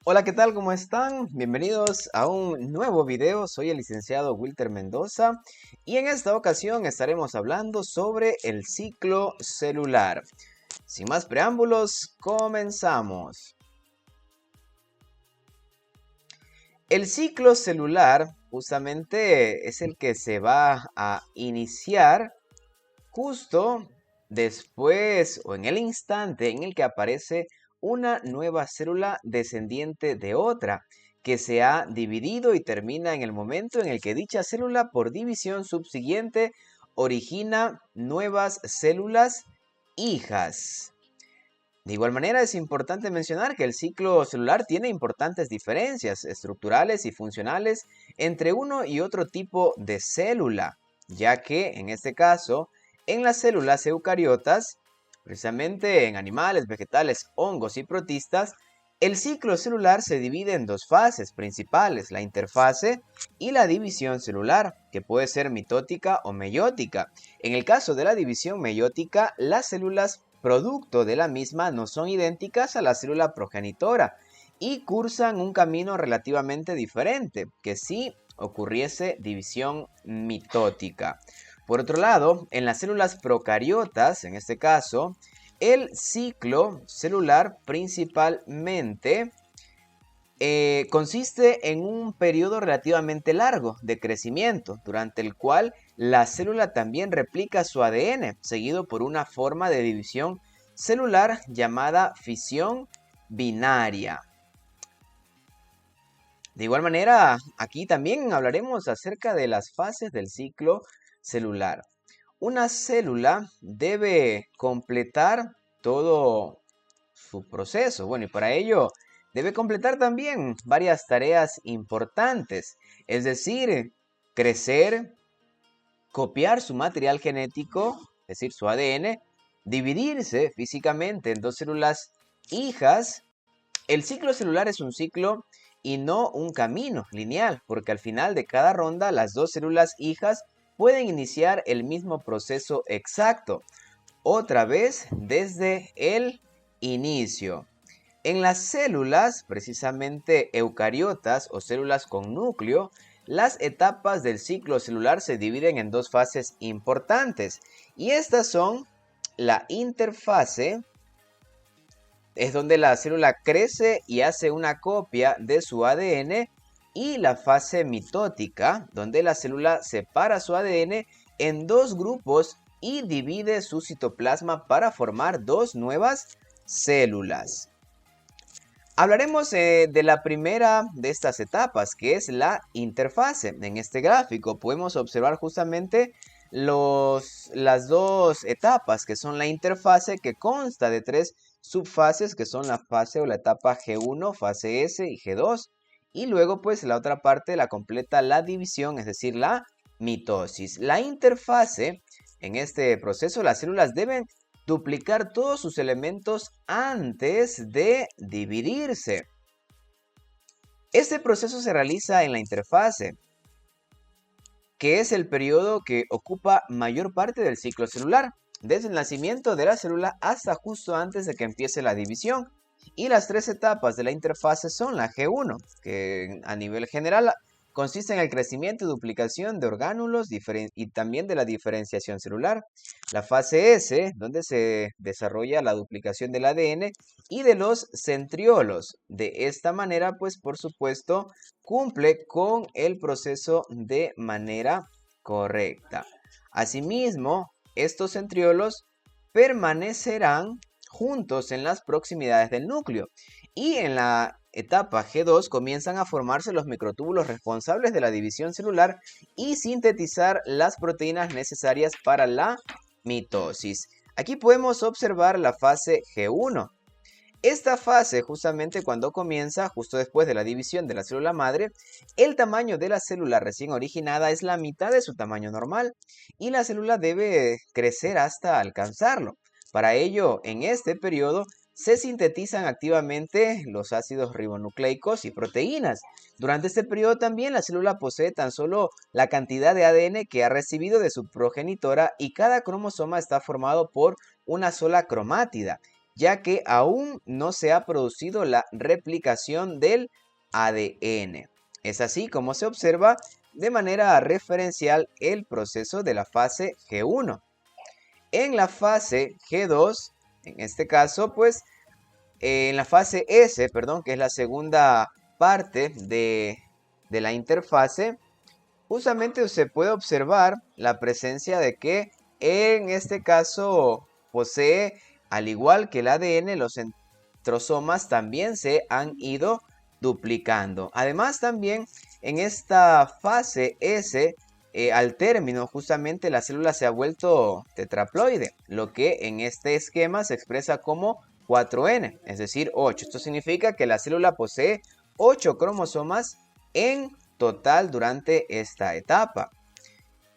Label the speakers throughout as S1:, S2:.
S1: Hola, ¿qué tal? ¿Cómo están? Bienvenidos a un nuevo video. Soy el licenciado Wilter Mendoza y en esta ocasión estaremos hablando sobre el ciclo celular. Sin más preámbulos, comenzamos. El ciclo celular justamente es el que se va a iniciar justo después o en el instante en el que aparece una nueva célula descendiente de otra, que se ha dividido y termina en el momento en el que dicha célula por división subsiguiente origina nuevas células hijas. De igual manera, es importante mencionar que el ciclo celular tiene importantes diferencias estructurales y funcionales entre uno y otro tipo de célula, ya que en este caso, en las células eucariotas, precisamente en animales, vegetales, hongos y protistas, el ciclo celular se divide en dos fases principales, la interfase y la división celular, que puede ser mitótica o meiótica. En el caso de la división meiótica, las células producto de la misma no son idénticas a la célula progenitora y cursan un camino relativamente diferente que si ocurriese división mitótica. Por otro lado, en las células procariotas, en este caso, el ciclo celular principalmente consiste en un periodo relativamente largo de crecimiento, durante el cual la célula también replica su ADN, seguido por una forma de división celular llamada fisión binaria. De igual manera, aquí también hablaremos acerca de las fases del ciclo celular. Una célula debe completar todo su proceso. Bueno, y para ello debe completar también varias tareas importantes, es decir, crecer, copiar su material genético, es decir, su ADN, dividirse físicamente en dos células hijas. El ciclo celular es un ciclo y no un camino lineal, porque al final de cada ronda las dos células hijas pueden iniciar el mismo proceso exacto, otra vez desde el inicio. En las células, precisamente eucariotas o células con núcleo, las etapas del ciclo celular se dividen en dos fases importantes, y estas son la interfase, es donde la célula crece y hace una copia de su ADN, y la fase mitótica, donde la célula separa su ADN en dos grupos y divide su citoplasma para formar dos nuevas células. Hablaremos de la primera de estas etapas, que es la interfase. En este gráfico podemos observar justamente las dos etapas, que son la interfase, que consta de tres subfases, que son la fase o la etapa G1, fase S y G2. Y luego pues la otra parte la completa la división, es decir, la mitosis. La interfase, en este proceso las células deben duplicar todos sus elementos antes de dividirse. Este proceso se realiza en la interfase, que es el periodo que ocupa mayor parte del ciclo celular, desde el nacimiento de la célula hasta justo antes de que empiece la división. Y las tres etapas de la interfase son la G1, que a nivel general consiste en el crecimiento y duplicación de orgánulos y también de la diferenciación celular. La fase S, donde se desarrolla la duplicación del ADN y de los centriolos. De esta manera, pues por supuesto, cumple con el proceso de manera correcta. Asimismo, estos centriolos permanecerán juntos en las proximidades del núcleo, y en la etapa G2 comienzan a formarse los microtúbulos responsables de la división celular y sintetizar las proteínas necesarias para la mitosis. Aquí podemos observar la fase G1. Esta fase, justamente cuando comienza, justo después de la división de la célula madre, el tamaño de la célula recién originada es la mitad de su tamaño normal y la célula debe crecer hasta alcanzarlo. Para ello, en este periodo, se sintetizan activamente los ácidos ribonucleicos y proteínas. Durante este periodo también la célula posee tan solo la cantidad de ADN que ha recibido de su progenitora, y cada cromosoma está formado por una sola cromátida. ya que aún no se ha producido la replicación del ADN. Es así como se observa de manera referencial el proceso de la fase G1. En la fase G2, en este caso, pues, en la fase S, perdón, que es la segunda parte de la interfase, justamente se puede observar la presencia de que en este caso posee, al igual que el ADN, los centrosomas también se han ido duplicando. Además, también en esta fase S, al término, justamente la célula se ha vuelto tetraploide, lo que en este esquema se expresa como 4N, es decir, 8. Esto significa que la célula posee 8 cromosomas en total durante esta etapa.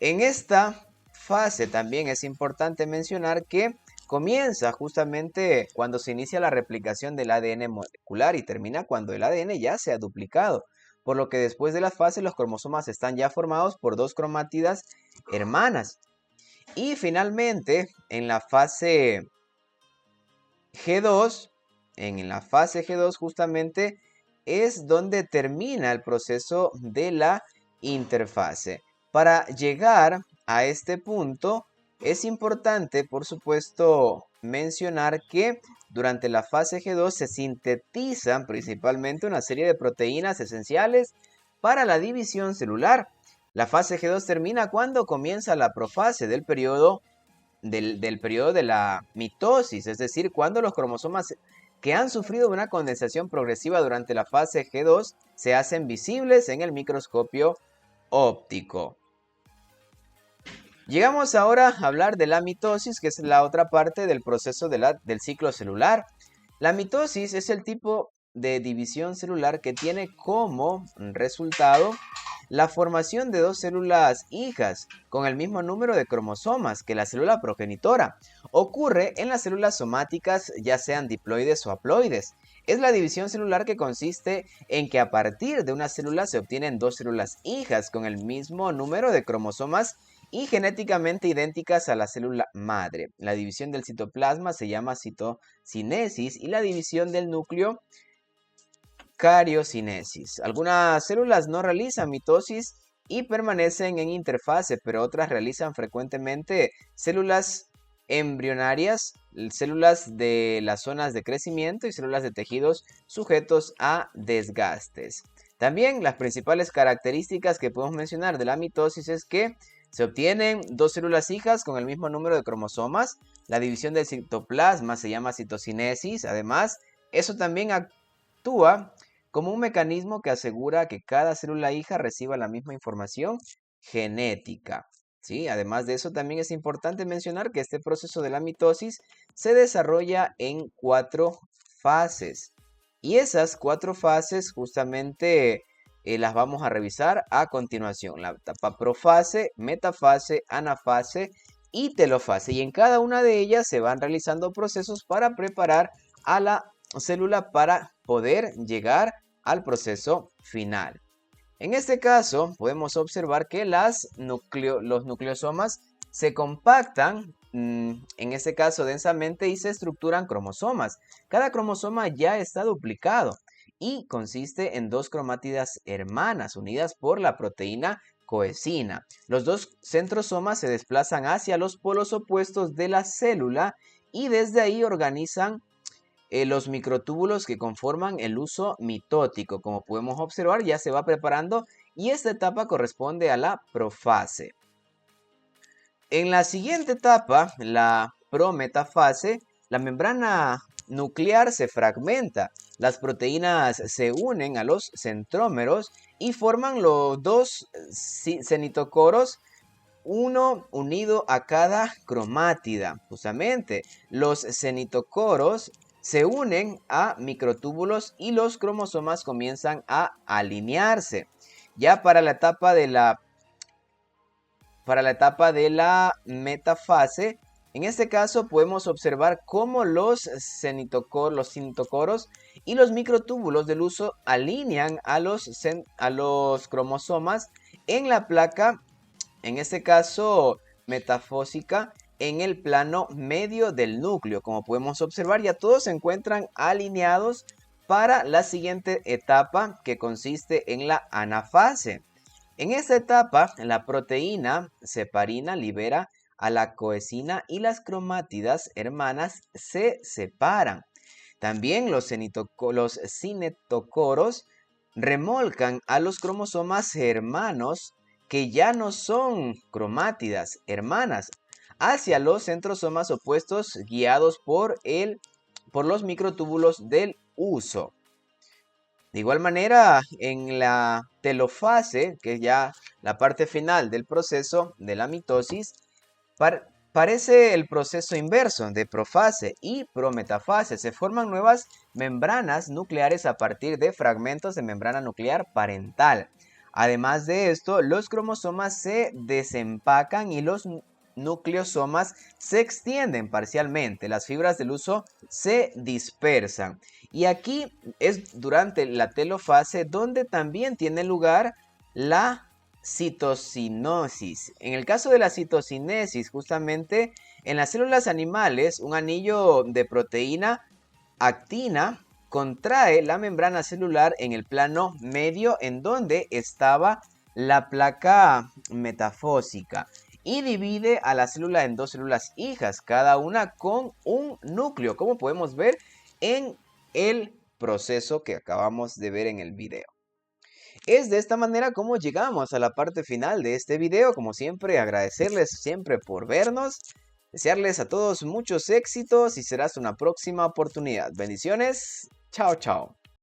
S1: En esta fase también es importante mencionar que comienza justamente cuando se inicia la replicación del ADN molecular y termina cuando el ADN ya se ha duplicado, por lo que después de la fase los cromosomas están ya formados por dos cromátidas hermanas. Y finalmente, en la fase G2, justamente es donde termina el proceso de la interfase. Para llegar a este punto es importante, por supuesto, mencionar que durante la fase G2 se sintetizan principalmente una serie de proteínas esenciales para la división celular. La fase G2 termina cuando comienza la profase del periodo de la mitosis, es decir, cuando los cromosomas que han sufrido una condensación progresiva durante la fase G2 se hacen visibles en el microscopio óptico. Llegamos ahora a hablar de la mitosis, que es la otra parte del proceso del ciclo celular. La mitosis es el tipo de división celular que tiene como resultado la formación de dos células hijas con el mismo número de cromosomas que la célula progenitora. Ocurre en las células somáticas, ya sean diploides o haploides. Es la división celular que consiste en que a partir de una célula se obtienen dos células hijas con el mismo número de cromosomas y genéticamente idénticas a la célula madre. La división del citoplasma se llama citocinesis y la división del núcleo cariocinesis. Algunas células no realizan mitosis y permanecen en interfase, pero otras realizan frecuentemente células embrionarias, células de las zonas de crecimiento y células de tejidos sujetos a desgastes. También las principales características que podemos mencionar de la mitosis es que se obtienen dos células hijas con el mismo número de cromosomas. La división del citoplasma se llama citocinesis. Además, eso también actúa como un mecanismo que asegura que cada célula hija reciba la misma información genética. ¿Sí? Además de eso, también es importante mencionar que este proceso de la mitosis se desarrolla en 4 fases. Y esas 4 fases justamente las vamos a revisar a continuación. La etapa profase, metafase, anafase y telofase. Y en cada una de ellas se van realizando procesos para preparar a la célula para poder llegar al proceso final. En este caso, podemos observar que los nucleosomas se compactan, en este caso densamente, y se estructuran cromosomas. Cada cromosoma ya está duplicado y consiste en dos cromátidas hermanas unidas por la proteína coesina. Los dos centrosomas se desplazan hacia los polos opuestos de la célula y desde ahí organizan los microtúbulos que conforman el uso mitótico. Como podemos observar, ya se va preparando y esta etapa corresponde a la profase. En la siguiente etapa, la prometafase, la membrana nuclear se fragmenta. Las proteínas se unen a los centrómeros y forman los dos cenitocoros, uno unido a cada cromátida. Justamente, los cenitocoros se unen a microtúbulos y los cromosomas comienzan a alinearse. Ya para la etapa de la metafase, en este caso podemos observar cómo los cintocoros y los microtúbulos del uso alinean a los cromosomas en la placa, en este caso metafósica, en el plano medio del núcleo. Como podemos observar, ya todos se encuentran alineados para la siguiente etapa, que consiste en la anafase. En esta etapa, la proteína separina libera a la coesina y las cromátidas hermanas se separan. También los cinetocoros remolcan a los cromosomas hermanos, que ya no son cromátidas hermanas, hacia los centrosomas opuestos, guiados por los microtúbulos del huso. De igual manera, en la telofase, que es ya la parte final del proceso de la mitosis, parece el proceso inverso de profase y prometafase. Se forman nuevas membranas nucleares a partir de fragmentos de membrana nuclear parental. Además de esto, los cromosomas se desempacan y los nucleosomas se extienden parcialmente. Las fibras del huso se dispersan. Y aquí es durante la telofase donde también tiene lugar la citocinosis. En el caso de la citocinesis, justamente en las células animales, un anillo de proteína actina contrae la membrana celular en el plano medio, en donde estaba la placa metafósica, y divide a la célula en dos células hijas, cada una con un núcleo, como podemos ver en el proceso que acabamos de ver en el video. Es de esta manera como llegamos a la parte final de este video. Como siempre, agradecerles siempre por vernos, desearles a todos muchos éxitos y será hasta una próxima oportunidad. Bendiciones, chao, chao.